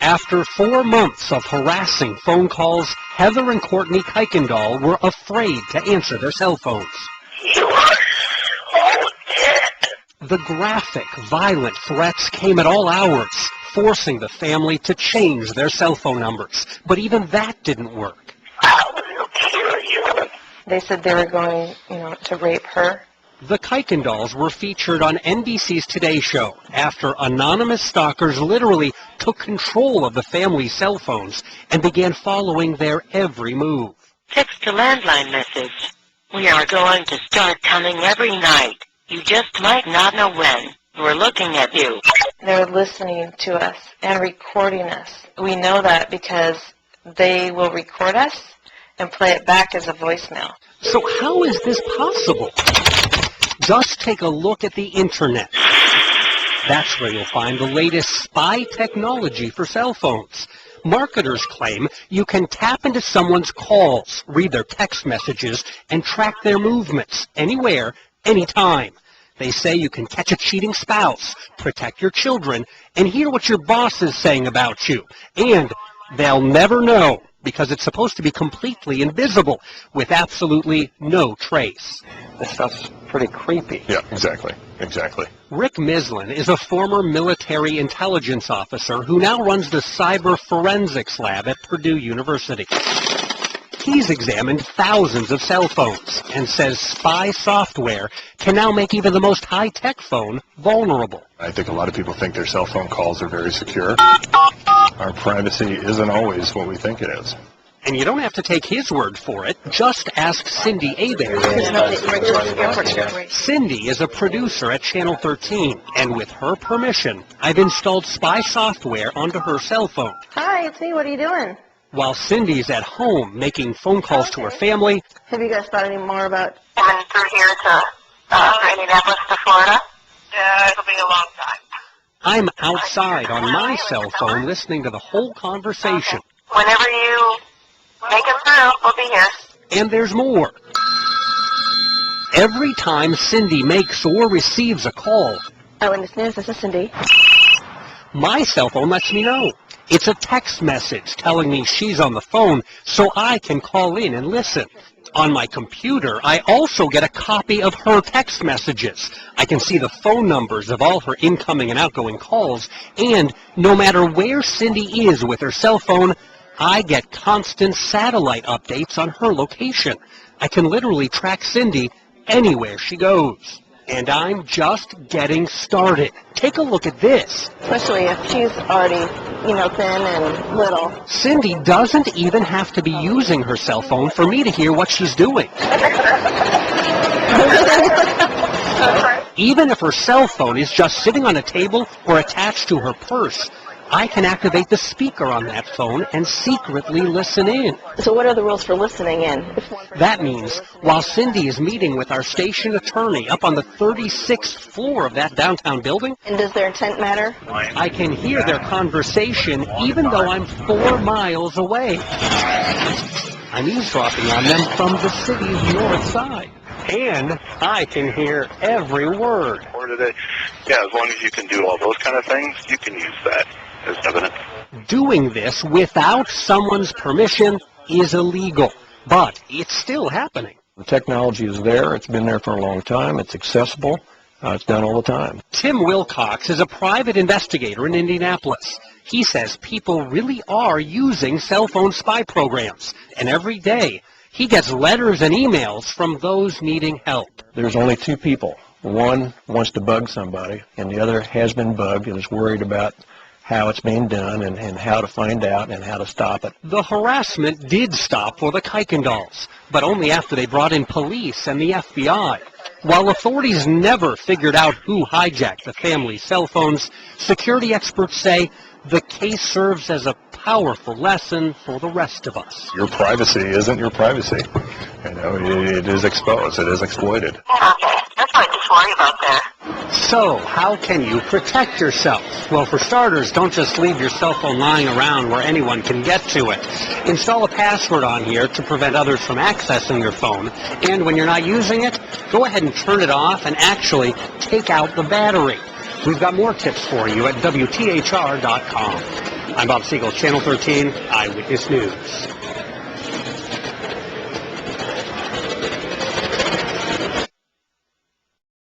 After 4 months of harassing phone calls, Heather and Courtney Kuykendall were afraid to answer their cell phones. The graphic, violent threats came at all hours, forcing the family to change their cell phone numbers. But even that didn't work. They said they were going, to rape her. The Kuykendalls were featured on NBC's Today Show after anonymous stalkers literally took control of the family's cell phones and began following their every move. Text to landline message. We are going to start coming every night. You just might not know when. We're looking at you. They're listening to us and recording us. We know that because they will record us and play it back as a voicemail. So how is this possible? Just take a look at the internet. That's where you'll find the latest spy technology for cell phones. Marketers claim you can tap into someone's calls, read their text messages, and track their movements anywhere, anytime. They say you can catch a cheating spouse, protect your children, and hear what your boss is saying about you. And they'll never know, because it's supposed to be completely invisible, with absolutely no trace. This stuff's pretty creepy. Yeah, exactly. Rick Mislin is a former military intelligence officer who now runs the cyber forensics lab at Purdue University. He's examined thousands of cell phones and says spy software can now make even the most high-tech phone vulnerable. I think a lot of people think their cell phone calls are very secure. Our privacy isn't always what we think it is. And you don't have to take his word for it. Just ask Cindy Hebert. Cindy is a producer at Channel 13, and with her permission, I've installed spy software onto her cell phone. Hi, it's me. What are you doing? While Cindy's at home making phone calls to her family. Have you guys thought any more about coming through here to Indianapolis to Florida? Yeah, it'll be a long time. I'm outside on my cell phone listening to the whole conversation. Okay. Whenever you make it through, we'll be here. And there's more. Every time Cindy makes or receives a call, Eyewitness News, this is Cindy. My cell phone lets me know. It's a text message telling me she's on the phone so I can call in and listen. On my computer, I also get a copy of her text messages. I can see the phone numbers of all her incoming and outgoing calls, and no matter where Cindy is with her cell phone, I get constant satellite updates on her location. I can literally track Cindy anywhere she goes. And I'm just getting started. Take a look at this. Especially if she's already, thin and little. Cindy doesn't even have to be using her cell phone for me to hear what she's doing. Even if her cell phone is just sitting on a table or attached to her purse, I can activate the speaker on that phone and secretly listen in. So what are the rules for listening in? That means while Cindy is meeting with our station attorney up on the 36th floor of that downtown building, and does their intent matter? I can hear their conversation even though I'm 4 miles away. I'm eavesdropping on them from the city's north side. And I can hear every word. Or today, yeah, as long as you can do all those kind of things, you can use that as evidence. Doing this without someone's permission is illegal, but it's still happening. The technology is there. It's been there for a long time. It's accessible. It's done all the time. Tim Wilcox is a private investigator in Indianapolis. He says people really are using cell phone spy programs, and every day he gets letters and emails from those needing help. There's only two people. One wants to bug somebody, and the other has been bugged and is worried about how it's being done and how to find out and how to stop it. The harassment did stop for the Kuykendalls, but only after they brought in police and the FBI. While authorities never figured out who hijacked the family's cell phones, security experts say the case serves as a powerful lesson for the rest of us. Your privacy isn't your privacy. It is exposed. It is exploited. Okay, that's what I just worry about there. So, how can you protect yourself? Well, for starters, don't just leave your cell phone lying around where anyone can get to it. Install a password on here to prevent others from accessing your phone. And when you're not using it, go ahead and turn it off and actually take out the battery. We've got more tips for you at WTHR.com. I'm Bob Siegel, Channel 13 Eyewitness News.